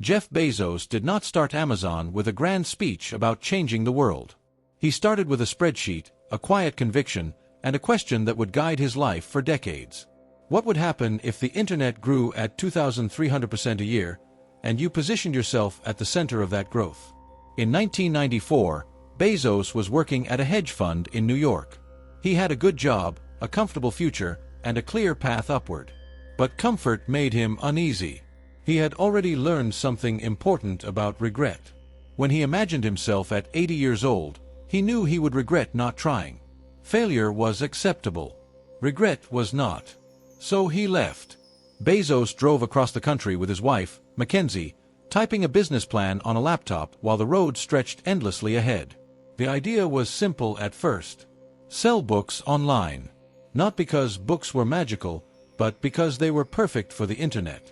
Jeff Bezos did not start Amazon with a grand speech about changing the world. He started with a spreadsheet, a quiet conviction, and a question that would guide his life for decades. What would happen if the internet grew at 2,300% a year, and you positioned yourself at the center of that growth? In 1994, Bezos was working at a hedge fund in New York. He had a good job, a comfortable future, and a clear path upward. But comfort made him uneasy. He had already learned something important about regret. When he imagined himself at 80 years old, he knew he would regret not trying. Failure was acceptable. Regret was not. So he left. Bezos drove across the country with his wife, Mackenzie, typing a business plan on a laptop while the road stretched endlessly ahead. The idea was simple at first. Sell books online. Not because books were magical, but because they were perfect for the internet.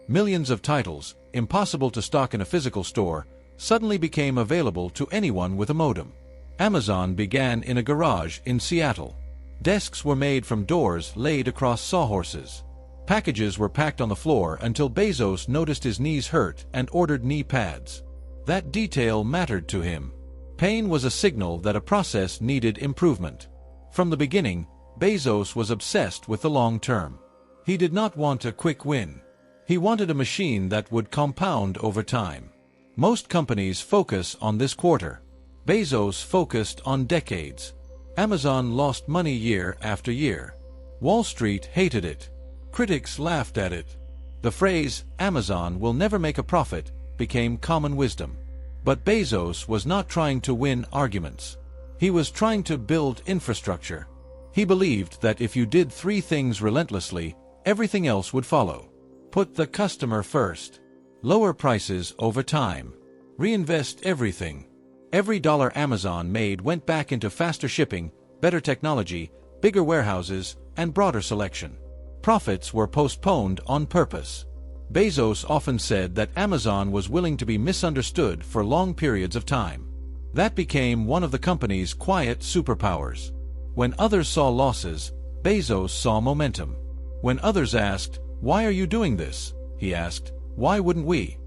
Millions of titles, impossible to stock in a physical store, suddenly became available to anyone with a modem. Amazon began in a garage in Seattle. Desks were made from doors laid across sawhorses. Packages were packed on the floor until Bezos noticed his knees hurt and ordered knee pads. That detail mattered to him. Pain was a signal that a process needed improvement. From the beginning, Bezos was obsessed with the long term. He did not want a quick win. He wanted a machine that would compound over time. Most companies focus on this quarter. Bezos focused on decades. Amazon lost money year after year. Wall Street hated it. Critics laughed at it. The phrase, "Amazon will never make a profit," became common wisdom. But Bezos was not trying to win arguments. He was trying to build infrastructure. He believed that if you did three things relentlessly, everything else would follow. Put the customer first. Lower prices over time. Reinvest everything. Every dollar Amazon made went back into faster shipping, better technology, bigger warehouses, and broader selection. Profits were postponed on purpose. Bezos often said that Amazon was willing to be misunderstood for long periods of time. That became one of the company's quiet superpowers. When others saw losses, Bezos saw momentum. When others asked, "Why are you doing this?" he asked, "Why wouldn't we?"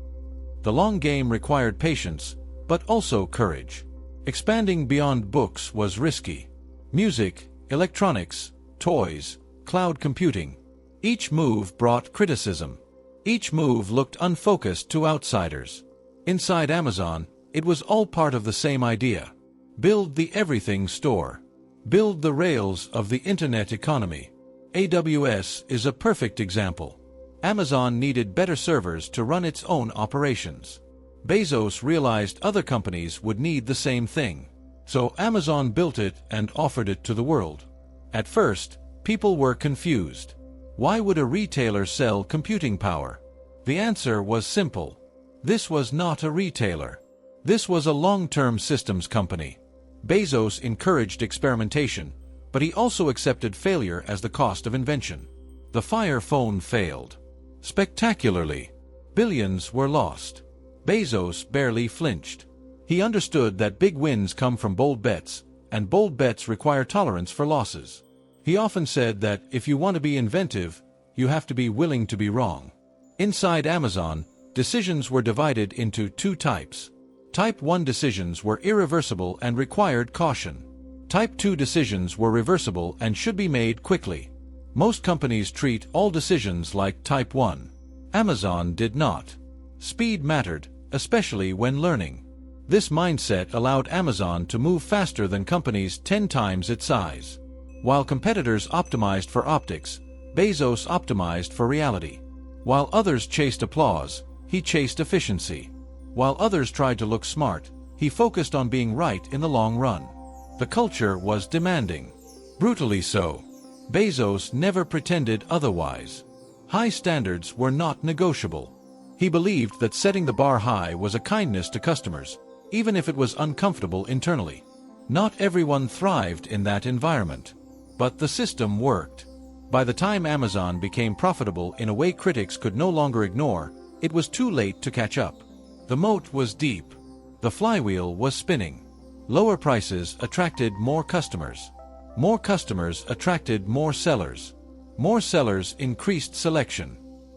The long game required patience, but also courage. Expanding beyond books was risky. Music, electronics, toys, cloud computing. Each move brought criticism. Each move looked unfocused to outsiders. Inside Amazon, it was all part of the same idea. Build the everything store. Build the rails of the internet economy. AWS is a perfect example. Amazon needed better servers to run its own operations. Bezos realized other companies would need the same thing. So Amazon built it and offered it to the world. At first, people were confused. Why would a retailer sell computing power? The answer was simple. This was not a retailer. This was a long-term systems company. Bezos encouraged experimentation, but he also accepted failure as the cost of invention. The Fire phone failed. Spectacularly. Billions were lost. Bezos barely flinched. He understood that big wins come from bold bets, and bold bets require tolerance for losses. He often said that if you want to be inventive, you have to be willing to be wrong. Inside Amazon, decisions were divided into two types. Type 1 decisions were irreversible and required caution. Type 2 decisions were reversible and should be made quickly. Most companies treat all decisions like Type 1. Amazon did not. Speed mattered, especially when learning. This mindset allowed Amazon to move faster than companies 10 times its size. While competitors optimized for optics, Bezos optimized for reality. While others chased applause, he chased efficiency. While others tried to look smart, he focused on being right in the long run. The culture was demanding. Brutally so. Bezos never pretended otherwise. High standards were not negotiable. He believed that setting the bar high was a kindness to customers, even if it was uncomfortable internally. Not everyone thrived in that environment. But the system worked. By the time Amazon became profitable in a way critics could no longer ignore, it was too late to catch up. The moat was deep. The flywheel was spinning. Lower prices attracted more customers. More customers attracted more sellers. More sellers increased selection.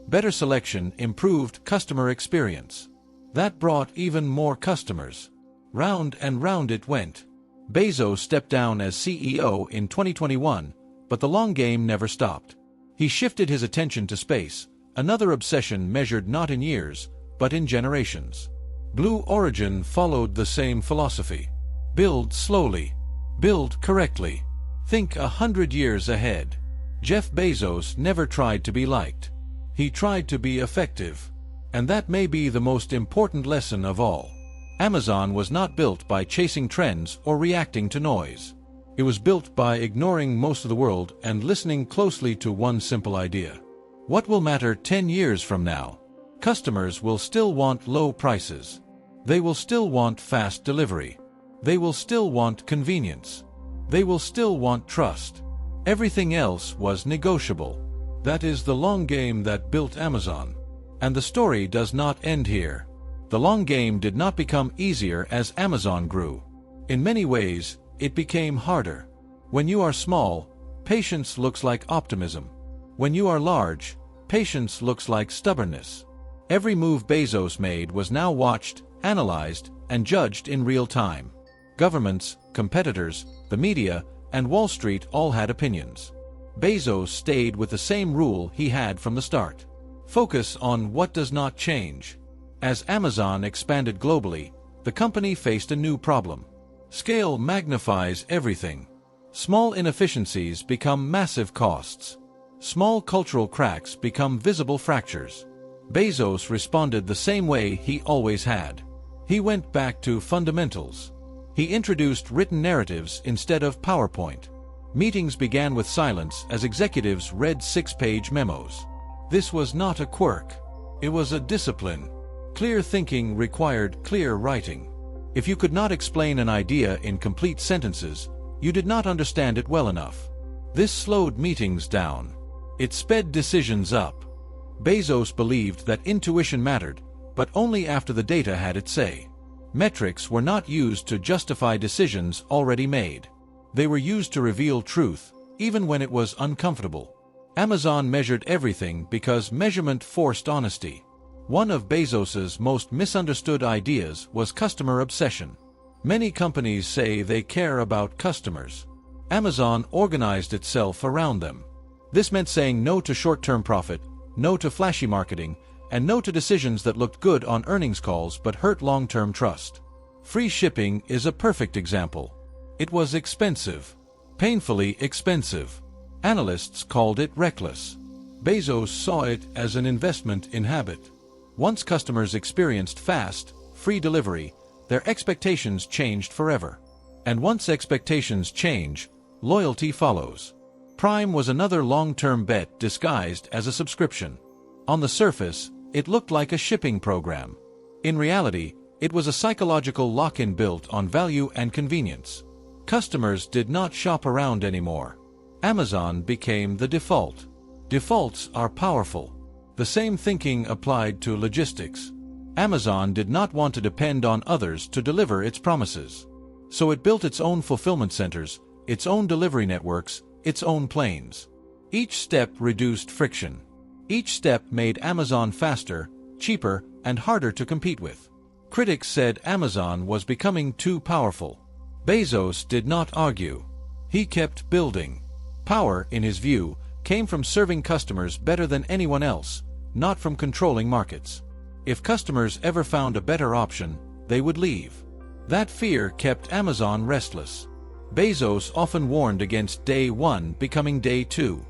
Better selection improved customer experience. That brought even more customers. Round and round it went. Bezos stepped down as CEO in 2021, but the long game never stopped. He shifted his attention to space, another obsession measured not in years, but in generations. Blue Origin followed the same philosophy. Build slowly. Build correctly. Think 100 years ahead. Jeff Bezos never tried to be liked. He tried to be effective. And that may be the most important lesson of all. Amazon was not built by chasing trends or reacting to noise. It was built by ignoring most of the world and listening closely to one simple idea. What will matter 10 years from now? Customers will still want low prices. They will still want fast delivery. They will still want convenience. They will still want trust. Everything else was negotiable. That is the long game that built Amazon. And the story does not end here. The long game did not become easier as Amazon grew. In many ways, it became harder. When you are small, patience looks like optimism. When you are large, patience looks like stubbornness. Every move Bezos made was now watched, analyzed, and judged in real time. Governments, competitors, the media, and Wall Street all had opinions. Bezos stayed with the same rule he had from the start. Focus on what does not change. As Amazon expanded globally, the company faced a new problem. Scale magnifies everything. Small inefficiencies become massive costs. Small cultural cracks become visible fractures. Bezos responded the same way he always had. He went back to fundamentals. He introduced written narratives instead of PowerPoint. Meetings began with silence as executives read 6-page memos. This was not a quirk. It was a discipline. Clear thinking required clear writing. If you could not explain an idea in complete sentences, you did not understand it well enough. This slowed meetings down. It sped decisions up. Bezos believed that intuition mattered, but only after the data had its say. Metrics were not used to justify decisions already made. They were used to reveal truth, even when it was uncomfortable. Amazon measured everything because measurement forced honesty. One of Bezos's most misunderstood ideas was customer obsession. Many companies say they care about customers. Amazon organized itself around them. This meant saying no to short-term profit, no to flashy marketing, and no to decisions that looked good on earnings calls but hurt long-term trust. Free shipping is a perfect example. It was expensive. Painfully expensive. Analysts called it reckless. Bezos saw it as an investment in habit. Once customers experienced fast, free delivery, their expectations changed forever. And once expectations change, loyalty follows. Prime was another long-term bet disguised as a subscription. On the surface, it looked like a shipping program. In reality, it was a psychological lock-in built on value and convenience. Customers did not shop around anymore. Amazon became the default. Defaults are powerful. The same thinking applied to logistics. Amazon did not want to depend on others to deliver its promises. So it built its own fulfillment centers, its own delivery networks, its own planes. Each step reduced friction. Each step made Amazon faster, cheaper, and harder to compete with. Critics said Amazon was becoming too powerful. Bezos did not argue. He kept building. Power, in his view, came from serving customers better than anyone else, not from controlling markets. If customers ever found a better option, they would leave. That fear kept Amazon restless. Bezos often warned against day 1 becoming day 2.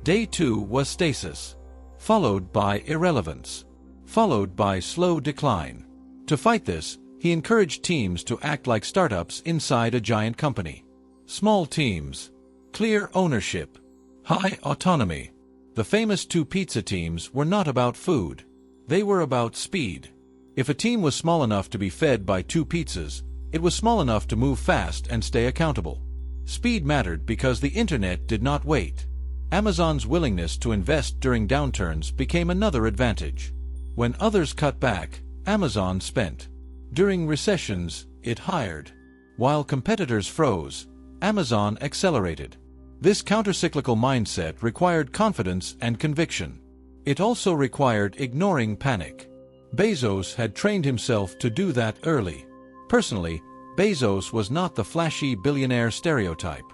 Day 2 was stasis, followed by irrelevance, followed by slow decline. To fight this, he encouraged teams to act like startups inside a giant company. Small teams, clear ownership, high autonomy. The famous 2 pizza teams were not about food. They were about speed. If a team was small enough to be fed by 2 pizzas, it was small enough to move fast and stay accountable. Speed mattered because the internet did not wait. Amazon's willingness to invest during downturns became another advantage. When others cut back, Amazon spent. During recessions, it hired. While competitors froze, Amazon accelerated. This countercyclical mindset required confidence and conviction. It also required ignoring panic. Bezos had trained himself to do that early. Personally, Bezos was not the flashy billionaire stereotype.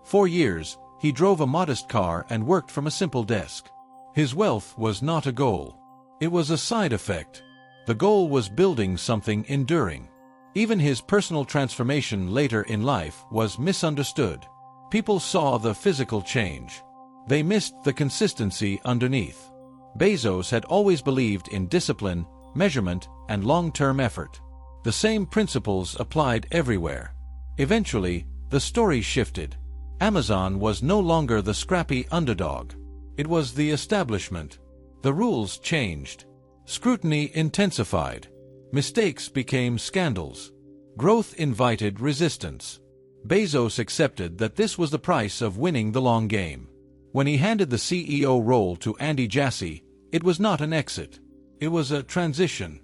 For years, he drove a modest car and worked from a simple desk. His wealth was not a goal. It was a side effect. The goal was building something enduring. Even his personal transformation later in life was misunderstood. People saw the physical change. They missed the consistency underneath. Bezos had always believed in discipline, measurement, and long-term effort. The same principles applied everywhere. Eventually, the story shifted. Amazon was no longer the scrappy underdog. It was the establishment. The rules changed. Scrutiny intensified. Mistakes became scandals. Growth invited resistance. Bezos accepted that this was the price of winning the long game. When he handed the CEO role to Andy Jassy, it was not an exit. It was a transition.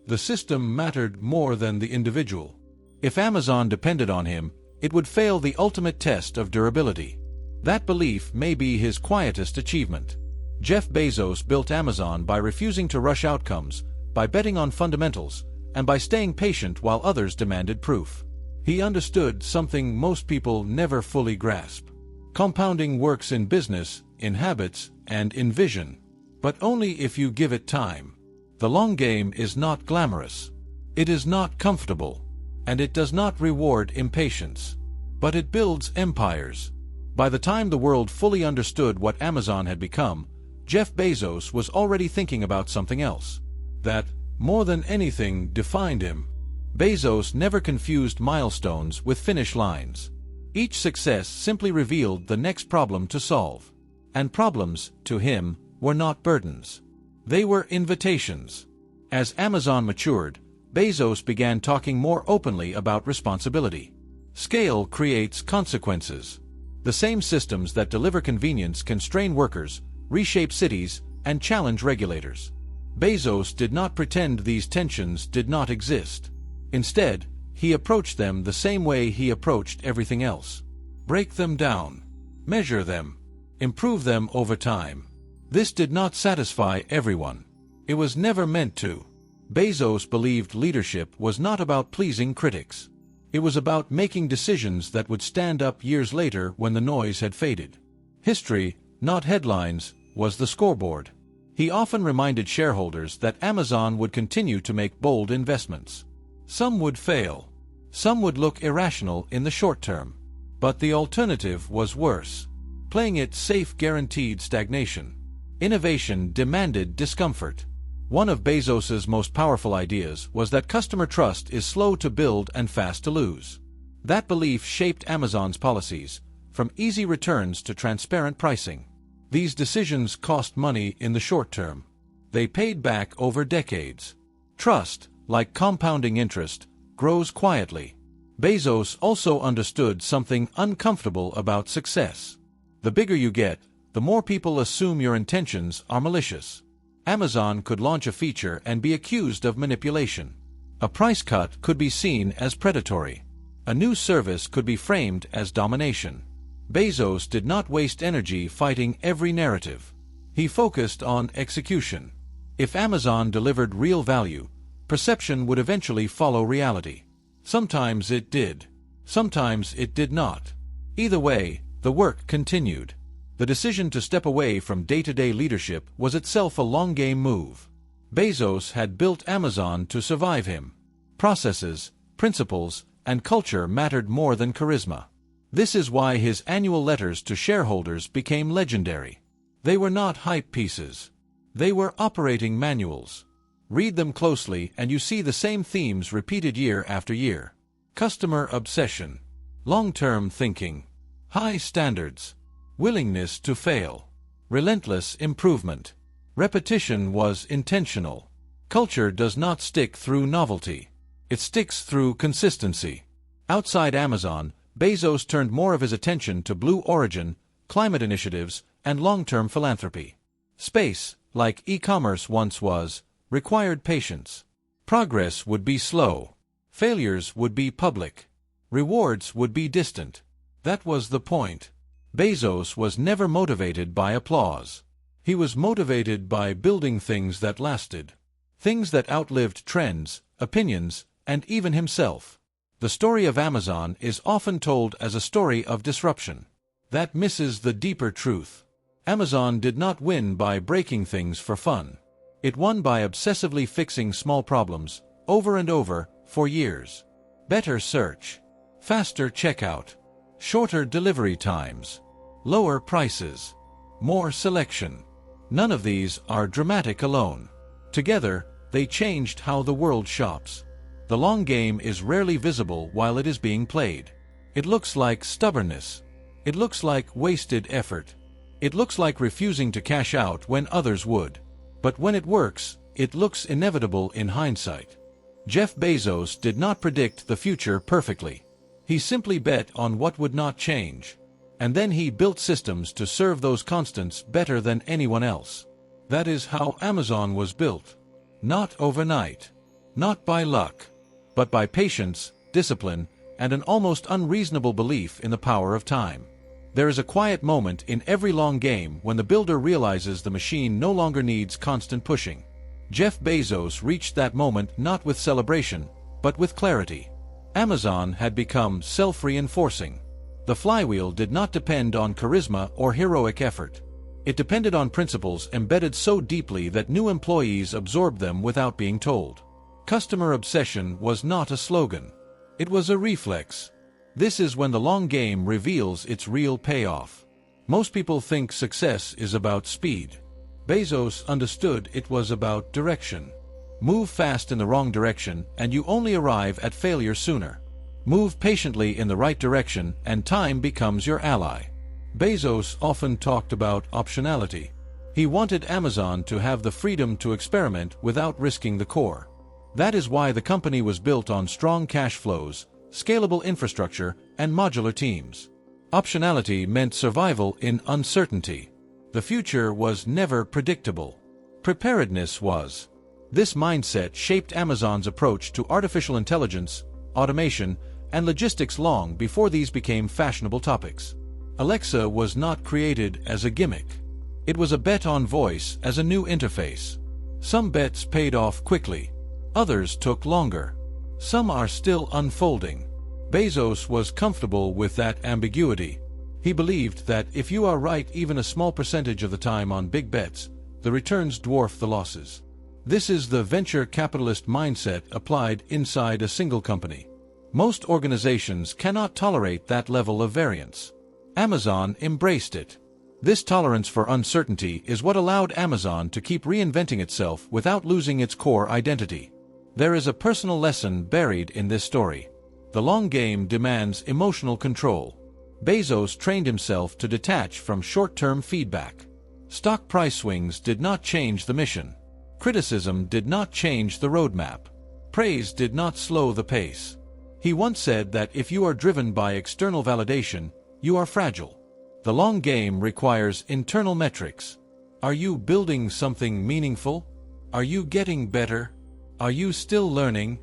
The system mattered more than the individual. If Amazon depended on him, it would fail the ultimate test of durability. That belief may be his quietest achievement. Jeff Bezos built Amazon by refusing to rush outcomes, by betting on fundamentals, and by staying patient while others demanded proof. He understood something most people never fully grasp. Compounding works in business, in habits, and in vision. But only if you give it time. The long game is not glamorous. It is not comfortable. And it does not reward impatience. But it builds empires. By the time the world fully understood what Amazon had become, Jeff Bezos was already thinking about something else. That, more than anything, defined him. Bezos never confused milestones with finish lines. Each success simply revealed the next problem to solve. And problems, to him, were not burdens. They were invitations. As Amazon matured, Bezos began talking more openly about responsibility. Scale creates consequences. The same systems that deliver convenience can strain workers, reshape cities, and challenge regulators. Bezos did not pretend these tensions did not exist. Instead, he approached them the same way he approached everything else. Break them down. Measure them. Improve them over time. This did not satisfy everyone. It was never meant to. Bezos believed leadership was not about pleasing critics. It was about making decisions that would stand up years later when the noise had faded. History, not headlines, was the scoreboard. He often reminded shareholders that Amazon would continue to make bold investments. Some would fail. Some would look irrational in the short term. But the alternative was worse. Playing it safe guaranteed stagnation. Innovation demanded discomfort. One of Bezos's most powerful ideas was that customer trust is slow to build and fast to lose. That belief shaped Amazon's policies, from easy returns to transparent pricing. These decisions cost money in the short term. They paid back over decades. Trust, like compounding interest, grows quietly. Bezos also understood something uncomfortable about success. The bigger you get, the more people assume your intentions are malicious. Amazon could launch a feature and be accused of manipulation. A price cut could be seen as predatory. A new service could be framed as domination. Bezos did not waste energy fighting every narrative. He focused on execution. If Amazon delivered real value, perception would eventually follow reality. Sometimes it did. Sometimes it did not. Either way, the work continued. The decision to step away from day-to-day leadership was itself a long-game move. Bezos had built Amazon to survive him. Processes, principles, and culture mattered more than charisma. This is why his annual letters to shareholders became legendary. They were not hype pieces. They were operating manuals. Read them closely and you see the same themes repeated year after year. Customer obsession. Long-term thinking. High standards. Willingness to fail. Relentless improvement. Repetition was intentional. Culture does not stick through novelty. It sticks through consistency. Outside Amazon, Bezos turned more of his attention to Blue Origin, climate initiatives, and long-term philanthropy. Space, like e-commerce once was, required patience. Progress would be slow. Failures would be public. Rewards would be distant. That was the point. Bezos was never motivated by applause. He was motivated by building things that lasted. Things that outlived trends, opinions, and even himself. The story of Amazon is often told as a story of disruption. That misses the deeper truth. Amazon did not win by breaking things for fun. It won by obsessively fixing small problems, over and over, for years. Better search. Faster checkout. Shorter delivery times. Lower prices. More selection. None of these are dramatic alone. Together, they changed how the world shops. The long game is rarely visible while it is being played. It looks like stubbornness. It looks like wasted effort. It looks like refusing to cash out when others would. But when it works, it looks inevitable in hindsight. Jeff Bezos did not predict the future perfectly. He simply bet on what would not change. And then he built systems to serve those constants better than anyone else. That is how Amazon was built. Not overnight. Not by luck. But by patience, discipline, and an almost unreasonable belief in the power of time. There is a quiet moment in every long game when the builder realizes the machine no longer needs constant pushing. Jeff Bezos reached that moment not with celebration, but with clarity. Amazon had become self-reinforcing. The flywheel did not depend on charisma or heroic effort. It depended on principles embedded so deeply that new employees absorbed them without being told. Customer obsession was not a slogan. It was a reflex. This is when the long game reveals its real payoff. Most people think success is about speed. Bezos understood it was about direction. Move fast in the wrong direction and you only arrive at failure sooner. Move patiently in the right direction and time becomes your ally. Bezos often talked about optionality. He wanted Amazon to have the freedom to experiment without risking the core. That is why the company was built on strong cash flows, scalable infrastructure, and modular teams. Optionality meant survival in uncertainty. The future was never predictable. Preparedness was. This mindset shaped Amazon's approach to artificial intelligence, automation, and logistics long before these became fashionable topics. Alexa was not created as a gimmick. It was a bet on voice as a new interface. Some bets paid off quickly. Others took longer. Some are still unfolding. Bezos was comfortable with that ambiguity. He believed that if you are right even a small percentage of the time on big bets, the returns dwarf the losses. This is the venture capitalist mindset applied inside a single company. Most organizations cannot tolerate that level of variance. Amazon embraced it. This tolerance for uncertainty is what allowed Amazon to keep reinventing itself without losing its core identity. There is a personal lesson buried in this story. The long game demands emotional control. Bezos trained himself to detach from short-term feedback. Stock price swings did not change the mission. Criticism did not change the roadmap. Praise did not slow the pace. He once said that if you are driven by external validation, you are fragile. The long game requires internal metrics. Are you building something meaningful? Are you getting better? Are you still learning?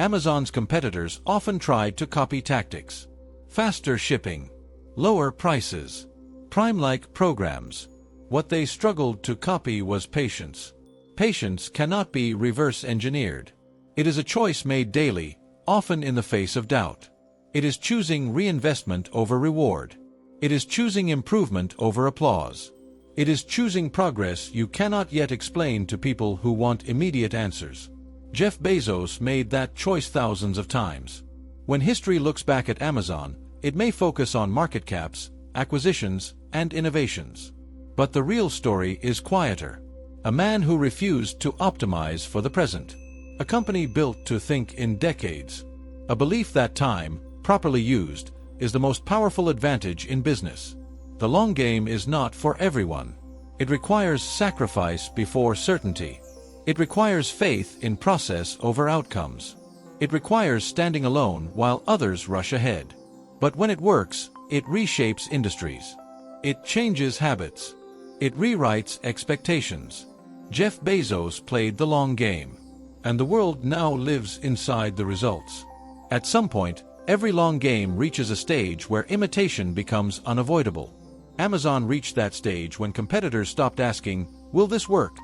Amazon's competitors often tried to copy tactics. Faster shipping. Lower prices. Prime-like programs. What they struggled to copy was patience. Patience cannot be reverse-engineered. It is a choice made daily, often in the face of doubt. It is choosing reinvestment over reward. It is choosing improvement over applause. It is choosing progress you cannot yet explain to people who want immediate answers. Jeff Bezos made that choice thousands of times. When history looks back at Amazon, it may focus on market caps, acquisitions, and innovations. But the real story is quieter. A man who refused to optimize for the present. A company built to think in decades. A belief that time, properly used, is the most powerful advantage in business. The long game is not for everyone. It requires sacrifice before certainty. It requires faith in process over outcomes. It requires standing alone while others rush ahead. But when it works, it reshapes industries. It changes habits. It rewrites expectations. Jeff Bezos played the long game. And the world now lives inside the results. At some point, every long game reaches a stage where imitation becomes unavoidable. Amazon reached that stage when competitors stopped asking, "Will this work?"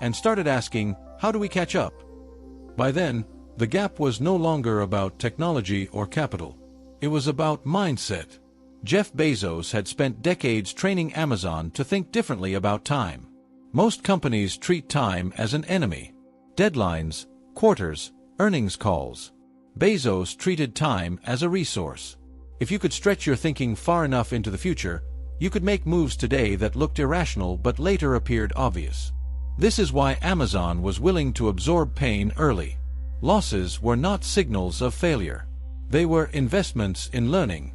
and started asking, How do we catch up? By then, the gap was no longer about technology or capital. It was about mindset. Jeff Bezos had spent decades training Amazon to think differently about time. Most companies treat time as an enemy. Deadlines, quarters, earnings calls. Bezos treated time as a resource. If you could stretch your thinking far enough into the future, you could make moves today that looked irrational but later appeared obvious. This is why Amazon was willing to absorb pain early. Losses were not signals of failure. They were investments in learning.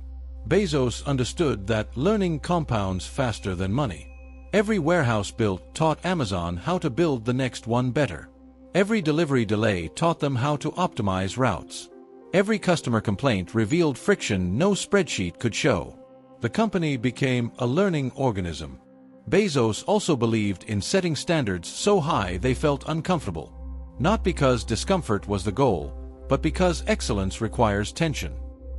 Bezos understood that learning compounds faster than money. Every warehouse built taught Amazon how to build the next one better. Every delivery delay taught them how to optimize routes. Every customer complaint revealed friction no spreadsheet could show. The company became a learning organism. Bezos also believed in setting standards so high they felt uncomfortable. Not because discomfort was the goal, but because excellence requires tension.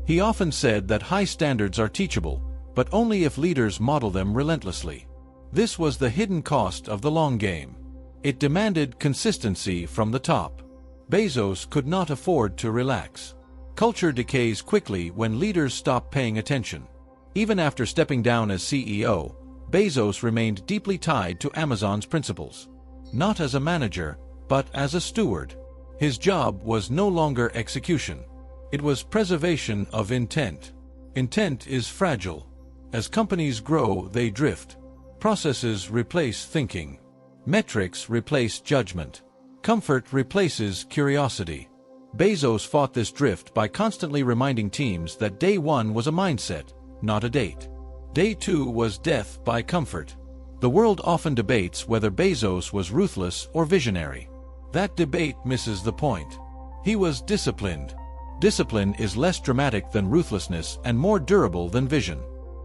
He often said that high standards are teachable, but only if leaders model them relentlessly. This was the hidden cost of the long game. It demanded consistency from the top. Bezos could not afford to relax. Culture decays quickly when leaders stop paying attention. Even after stepping down as CEO, Bezos remained deeply tied to Amazon's principles. Not as a manager, but as a steward. His job was no longer execution. It was preservation of intent. Intent is fragile. As companies grow, they drift. Processes replace thinking. Metrics replace judgment. Comfort replaces curiosity. Bezos fought this drift by constantly reminding teams that day one was a mindset, not a date. Day two was death by comfort. The world often debates whether Bezos was ruthless or visionary. That debate misses the point. He was disciplined. Discipline is less dramatic than ruthlessness and more durable than vision.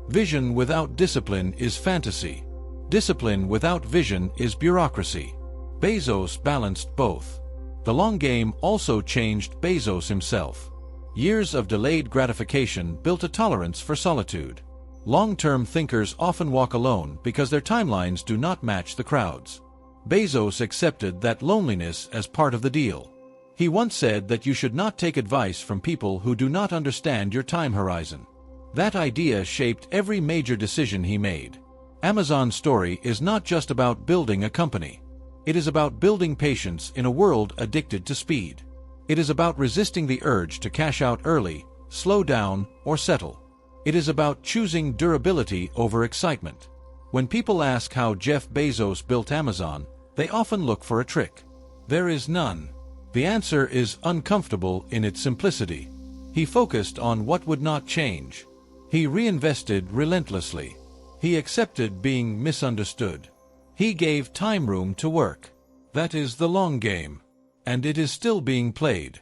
Vision without discipline is fantasy. Discipline without vision is bureaucracy. Bezos balanced both. The long game also changed Bezos himself. Years of delayed gratification built a tolerance for solitude. Long-term thinkers often walk alone because their timelines do not match the crowd's. Bezos accepted that loneliness as part of the deal. He once said that you should not take advice from people who do not understand your time horizon. That idea shaped every major decision he made. Amazon's story is not just about building a company. It is about building patience in a world addicted to speed. It is about resisting the urge to cash out early, slow down, or settle. It is about choosing durability over excitement. When people ask how Jeff Bezos built Amazon, they often look for a trick. There is none. The answer is uncomfortable in its simplicity. He focused on what would not change. He reinvested relentlessly. He accepted being misunderstood. He gave time room to work. That is the long game. And it is still being played.